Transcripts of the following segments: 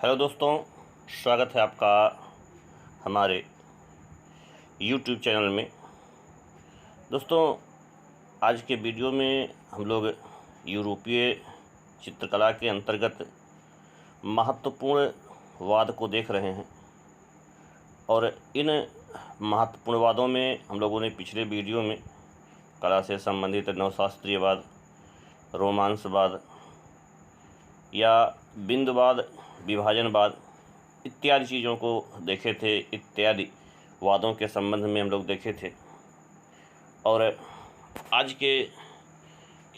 Hello दोस्तों, स्वागत है आपका हमारे YouTube चैनल में। दोस्तों, आज के वीडियो में हम लोग यूरोपीय चित्रकला के अंतर्गत महत्वपूर्ण वाद को देख रहे हैं और इन महत्वपूर्ण वादों में हम लोगों ने पिछले वीडियो में कला से संबंधित नवशास्त्रीयवाद, रोमांसवाद या बिंदुवाद, विभाजनवाद इत्यादि चीज़ों को देखे थे। इत्यादि वादों के संबंध में हम लोग देखे थे और आज के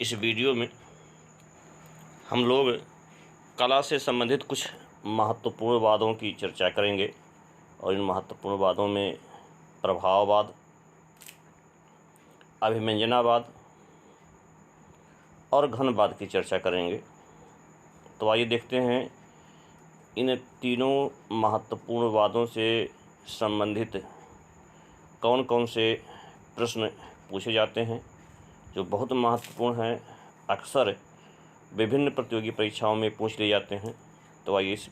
इस वीडियो में हम लोग कला से संबंधित कुछ महत्वपूर्ण वादों की चर्चा करेंगे और इन महत्वपूर्ण वादों में प्रभाववाद, अभिव्यंजनावाद और घनवाद की चर्चा करेंगे। तो आइए देखते हैं इन तीनों महत्वपूर्ण वादों से संबंधित कौन कौन से प्रश्न पूछे जाते हैं जो बहुत महत्वपूर्ण हैं, अक्सर विभिन्न प्रतियोगी परीक्षाओं में पूछ लिए जाते हैं। तो आइए इस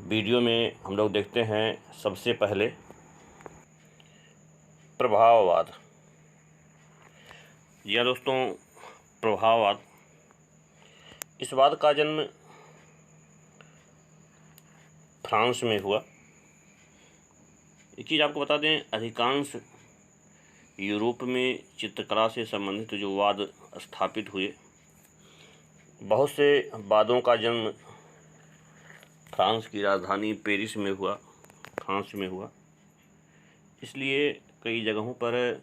वीडियो में हम लोग देखते हैं सबसे पहले प्रभाववाद। जी हाँ दोस्तों, प्रभाववाद, इस वाद का जन्म फ्रांस में हुआ। एक चीज़ आपको बता दें, अधिकांश यूरोप में चित्रकला से संबंधित जो वाद स्थापित हुए, बहुत से वादों का जन्म फ्रांस की राजधानी पेरिस में हुआ, फ्रांस में हुआ। इसलिए कई जगहों पर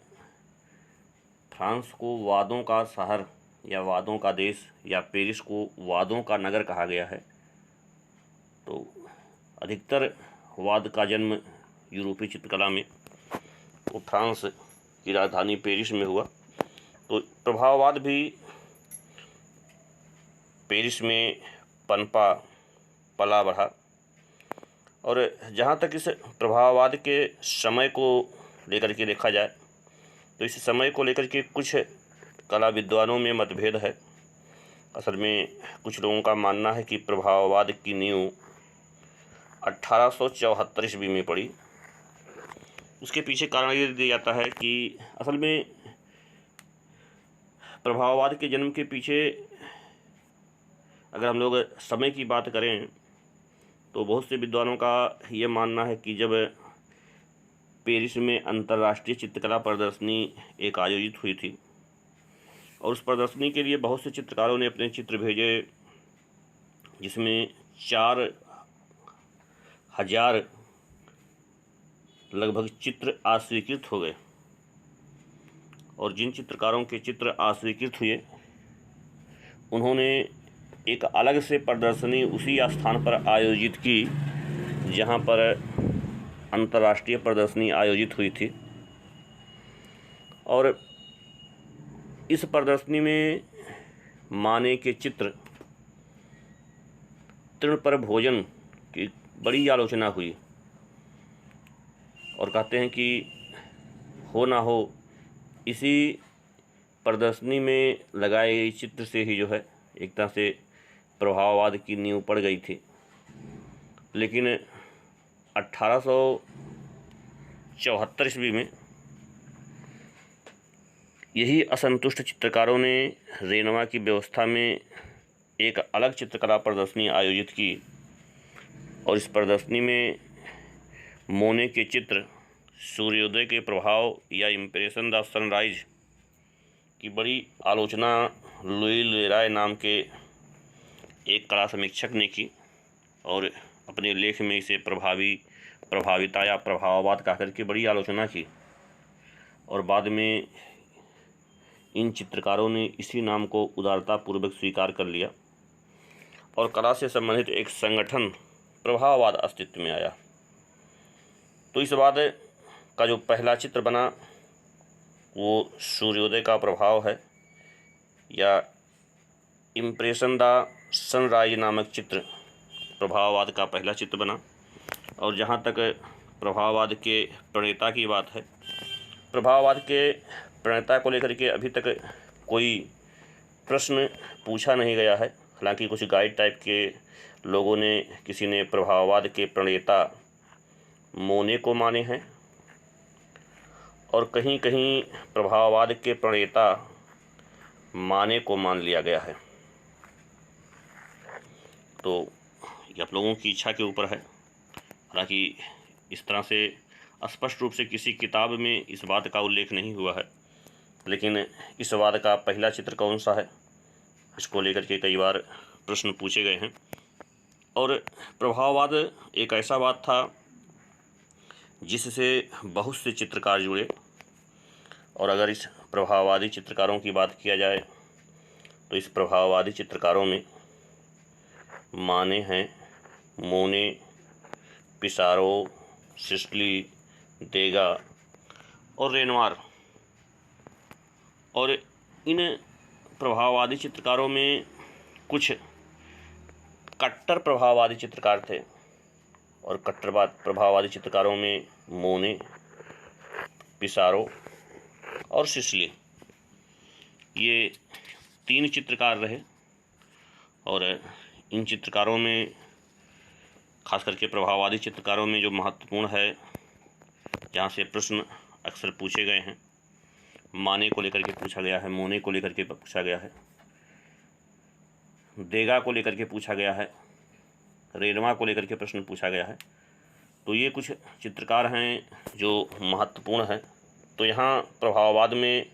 फ्रांस को वादों का शहर या वादों का देश या पेरिस को वादों का नगर कहा गया है। तो अधिकतर वाद का जन्म यूरोपीय चित्रकला में वो फ्रांस की राजधानी पेरिस में हुआ। तो प्रभाववाद भी पेरिस में पनपा, पला बढ़ा। और जहाँ तक इस प्रभाववाद के समय को लेकर के देखा जाए तो इस समय को लेकर के कुछ कला विद्वानों में मतभेद है। असल में कुछ लोगों का मानना है कि प्रभाववाद की नींव 1874 ईस्वी में पड़ी। उसके पीछे कारण ये दिया जाता है कि असल में प्रभाववाद के जन्म के पीछे अगर हम लोग समय की बात करें तो बहुत से विद्वानों का ये मानना है कि जब पेरिस में अंतर्राष्ट्रीय चित्रकला प्रदर्शनी एक आयोजित हुई थी और उस प्रदर्शनी के लिए बहुत से चित्रकारों ने अपने चित्र भेजे, जिसमें 4000 लगभग चित्र अस्वीकृत हो गए। और जिन चित्रकारों के चित्र अस्वीकृत हुए उन्होंने एक अलग से प्रदर्शनी उसी स्थान पर आयोजित की जहां पर अंतर्राष्ट्रीय प्रदर्शनी आयोजित हुई थी। और इस प्रदर्शनी में माने के चित्र तृण पर भोजन की बड़ी आलोचना हुई और कहते हैं कि हो ना हो इसी प्रदर्शनी में लगाए गए चित्र से ही जो है एक तरह से प्रभाववाद की नींव पड़ गई थी। लेकिन 1874 ईस्वी में यही असंतुष्ट चित्रकारों ने रेनवा की व्यवस्था में एक अलग चित्रकला प्रदर्शनी आयोजित की और इस प्रदर्शनी में मोने के चित्र सूर्योदय के प्रभाव या इम्प्रेशन द सनराइज की बड़ी आलोचना लुई लेराय नाम के एक कला समीक्षक ने की और अपने लेख में इसे प्रभाविता या प्रभाववाद कहकर के बड़ी आलोचना की। और बाद में इन चित्रकारों ने इसी नाम को उदारतापूर्वक स्वीकार कर लिया और कला से संबंधित एक संगठन प्रभाववाद अस्तित्व में आया। तो इस वाद का जो पहला चित्र बना वो सूर्योदय का प्रभाव है या इम्प्रेशन द सनराइज नामक चित्र प्रभाववाद का पहला चित्र बना। और जहाँ तक प्रभाववाद के प्रणेता की बात है, प्रभाववाद के प्रणेता को लेकर के अभी तक कोई प्रश्न पूछा नहीं गया है। हालांकि कुछ गाइड टाइप के लोगों ने किसी ने प्रभाववाद के प्रणेता मोने को माने हैं और कहीं कहीं प्रभाववाद के प्रणेता माने को मान लिया गया है। तो ये आप लोगों की इच्छा के ऊपर है। हालांकि इस तरह से स्पष्ट रूप से किसी किताब में इस बात का उल्लेख नहीं हुआ है, लेकिन इस वाद का पहला चित्र कौन सा है, इसको लेकर के कई बार प्रश्न पूछे गए हैं। और प्रभाववाद एक ऐसा वाद था जिससे बहुत से चित्रकार जुड़े, और अगर इस प्रभाववादी चित्रकारों की बात किया जाए तो इस प्रभाववादी चित्रकारों में माने हैं, मोने, पिसारो, सिसिली, देगा और रेनवार। और इन प्रभाववादी चित्रकारों में कुछ कट्टर प्रभाववादी चित्रकार थे, और कट्टरवाद प्रभाववादी चित्रकारों में मोने, पिसारो और सिसिली, ये 3 चित्रकार रहे। और इन चित्रकारों में खास करके प्रभाववादी चित्रकारों में जो महत्वपूर्ण है, जहाँ से प्रश्न अक्सर पूछे गए हैं, माने को लेकर के पूछा गया है, मोने को लेकर के पूछा गया है, देगा को लेकर के पूछा गया है, रेनवा को लेकर के प्रश्न पूछा गया है। तो ये कुछ चित्रकार हैं जो महत्वपूर्ण हैं। तो यहाँ प्रभाववाद में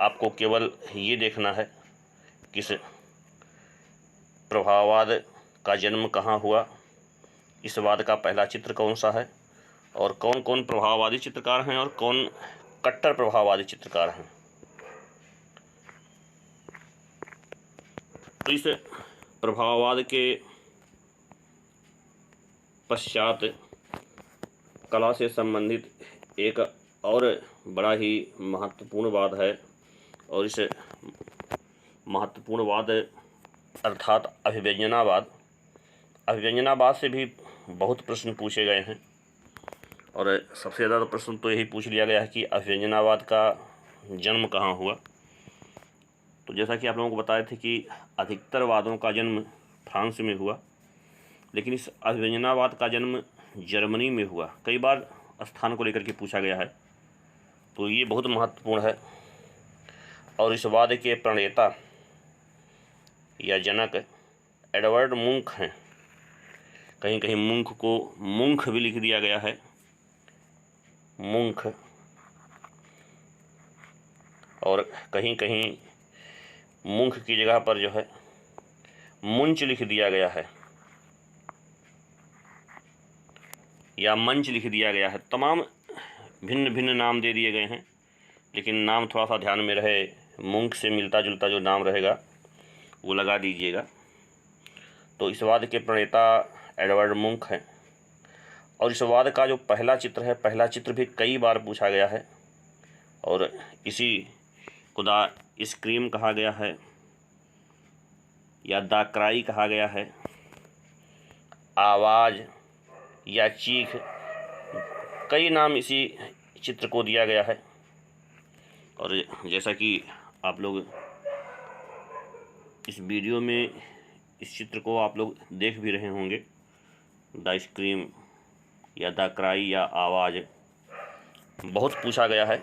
आपको केवल ये देखना है किस प्रभाववाद का जन्म कहाँ हुआ, इस वाद का पहला चित्र कौन सा है, और कौन कौन प्रभाववादी चित्रकार हैं और कौन कट्टर प्रभाववादी चित्रकार हैं। तो इस प्रभाववाद के पश्चात कला से संबंधित एक और बड़ा ही महत्वपूर्ण वाद है, और इस महत्वपूर्ण वाद अर्थात अभिव्यंजनावाद। अभिव्यंजनावाद से भी बहुत प्रश्न पूछे गए हैं, और सबसे ज़्यादा प्रश्न तो यही पूछ लिया गया है कि अभिव्यंजनावाद का जन्म कहाँ हुआ। तो जैसा कि आप लोगों को बताए थे कि अधिकतर वादों का जन्म फ्रांस में हुआ, लेकिन इस अभिव्यंजनावाद का जन्म जर्मनी में हुआ। कई बार स्थान को लेकर के पूछा गया है, तो ये बहुत महत्वपूर्ण है। और इस वाद के प्रणेता या जनक एडवर्ड मुंक हैं। कहीं कहीं मुंक को मुंख भी लिख दिया गया है, मुंख, और कहीं कहीं मुंख की जगह पर जो है मुंच लिख दिया गया है या मंच लिख दिया गया है। तमाम भिन्न भिन्न नाम दे दिए गए हैं, लेकिन नाम थोड़ा सा ध्यान में रहे, मुंख से मिलता जुलता जो नाम रहेगा वो लगा दीजिएगा। तो इस वाद के प्रणेता एडवर्ड मुंक हैं, और इस वाद का जो पहला चित्र है, पहला चित्र भी कई बार पूछा गया है, और इसी को द स्क्रीम कहा गया है या द क्राई कहा गया है, आवाज़ या चीख, कई नाम इसी चित्र को दिया गया है। और जैसा कि आप लोग इस वीडियो में इस चित्र को आप लोग देख भी रहे होंगे, द स्क्रीम या द क्राई या आवाज़ बहुत पूछा गया है,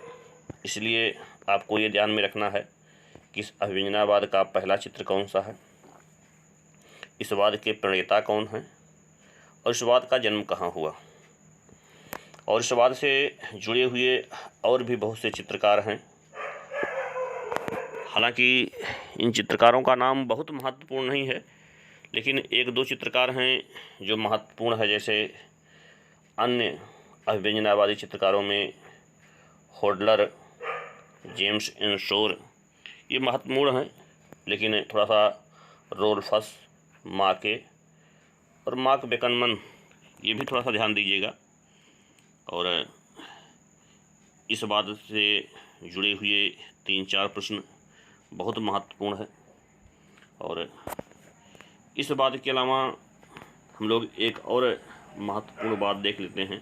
इसलिए आपको ये ध्यान में रखना है कि इस अभिव्यंजनावाद का पहला चित्र कौन सा है, इस वाद के प्रणेता कौन हैं, और इस वाद का जन्म कहाँ हुआ। और इस वाद से जुड़े हुए और भी बहुत से चित्रकार हैं। हालांकि इन चित्रकारों का नाम बहुत महत्वपूर्ण नहीं है, लेकिन 1-2 चित्रकार हैं जो महत्वपूर्ण है। जैसे अन्य अभिव्यंजनावादी चित्रकारों में होडलर, जेम्स एनशोर, ये महत्वपूर्ण हैं, लेकिन थोड़ा सा रोल्फस, माके और मार्क बेकनमन, ये भी थोड़ा सा ध्यान दीजिएगा। और इस बात से जुड़े हुए 3-4 प्रश्न बहुत महत्वपूर्ण है। और इस बात के अलावा हम लोग एक और महत्वपूर्ण बात देख लेते हैं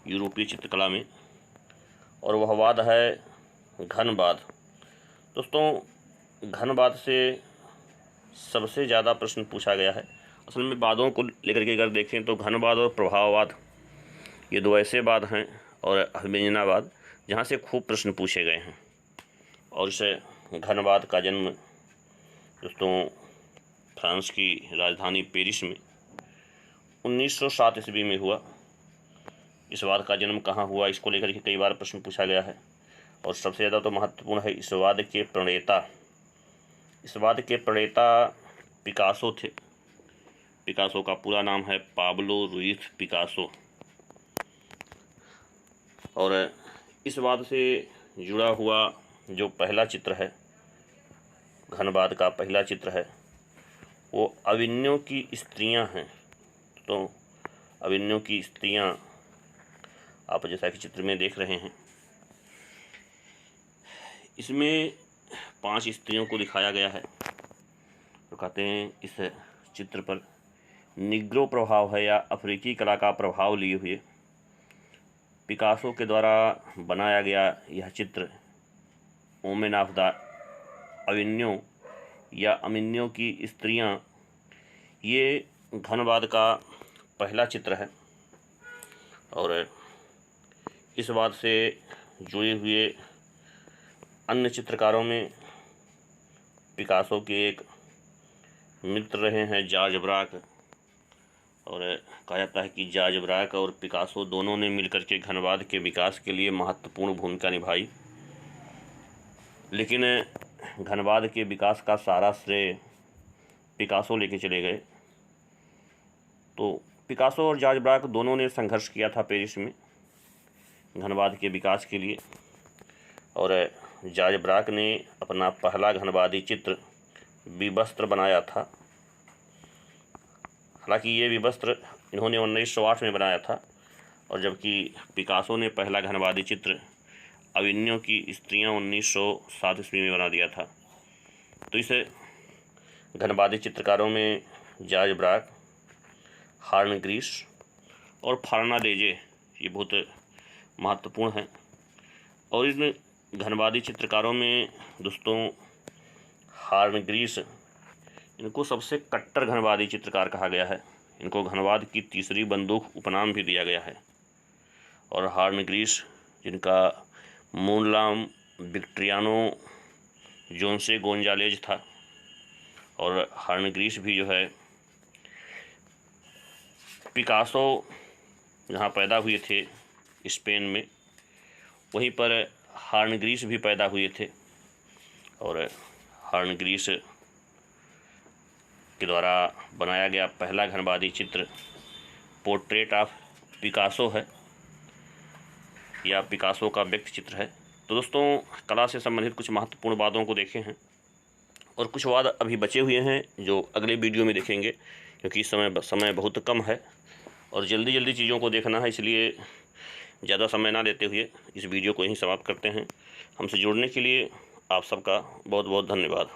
यूरोपीय चित्रकला में, और वह वाद है घनवाद। दोस्तों, घनवाद से सबसे ज़्यादा प्रश्न पूछा गया है, असल में वादों को लेकर के अगर देखें तो घनवाद और प्रभाववाद ये दो ऐसे वाद हैं और अभिव्यंजनावाद जहाँ से खूब प्रश्न पूछे गए हैं। और इस घनवाद का जन्म दोस्तों फ्रांस की राजधानी पेरिस में 1907 ईस्वी में हुआ। इस वाद का जन्म कहाँ हुआ, इसको लेकर के कई बार प्रश्न पूछा गया है। और सबसे ज़्यादा तो महत्वपूर्ण है इस वाद के प्रणेता। इस वाद के प्रणेता पिकासो थे। पिकासो का पूरा नाम है पाब्लो रुइस पिकासो। और इस वाद से जुड़ा हुआ जो पहला चित्र है, घनवाद का पहला चित्र है, वो अविन्यो की स्त्रियां हैं। तो अविन्यो की स्त्रियां आप जैसा कि चित्र में देख रहे हैं, इसमें 5 स्त्रियों को दिखाया गया है। तो कहते हैं इस चित्र पर निग्रो प्रभाव है या अफ्रीकी कला का प्रभाव लिए हुए पिकासो के द्वारा बनाया गया यह चित्र वोमेन ऑफ द अविन्यो या अमिन्यो की स्त्रियां, ये घनवाद का पहला चित्र है। और इस वाद से जुड़े हुए अन्य चित्रकारों में पिकासो के एक मित्र रहे हैं जॉर्ज ब्राक। और कहा जाता है कि जॉर्ज ब्राक और पिकासो दोनों ने मिलकर के घनवाद के विकास के लिए महत्वपूर्ण भूमिका निभाई। लेकिन घनवाद के विकास का सारा श्रेय पिकासो लेके चले गए। तो पिकासो और जॉर्ज ब्राक दोनों ने संघर्ष किया था पेरिस में घनवाद के विकास के लिए। और जॉर्ज ब्राक ने अपना पहला घनवादी चित्र विवस्त्र बनाया था। हालांकि ये विवस्त्र इन्होंने 1908 में बनाया था, और जबकि पिकासो ने पहला घनवादी चित्र अविन्यो की स्त्रियां 1907 ईस्वी में बना दिया था। तो इस घनवादी चित्रकारों में जॉर्ज ब्राक, हार्न ग्रीस और फर्नांडेज़ ये बहुत महत्वपूर्ण हैं। और इन घनवादी चित्रकारों में दोस्तों हार्न ग्रीस, इनको सबसे कट्टर घनवादी चित्रकार कहा गया है। इनको घनवाद की तीसरी बंदूक उपनाम भी दिया गया है। और हार्न ग्रीस, जिनका मूल नाम विक्ट्रियानो जोन्से गोंजालेज था, और हार्न ग्रीस भी जो है पिकासो जहाँ पैदा हुए थे स्पेन में, वहीं पर हार्न ग्रीस भी पैदा हुए थे। और हार्न ग्रीस के द्वारा बनाया गया पहला घनवादी चित्र पोर्ट्रेट ऑफ पिकासो है, या पिकासो का व्यक्ति चित्र है। तो दोस्तों कला से संबंधित कुछ महत्वपूर्ण बातों को देखे हैं, और कुछ वाद अभी बचे हुए हैं जो अगले वीडियो में देखेंगे, क्योंकि इस समय बहुत कम है और जल्दी चीज़ों को देखना है, इसलिए ज़्यादा समय ना लेते हुए इस वीडियो को यहीं समाप्त करते हैं। हमसे जुड़ने के लिए आप सबका बहुत बहुत धन्यवाद।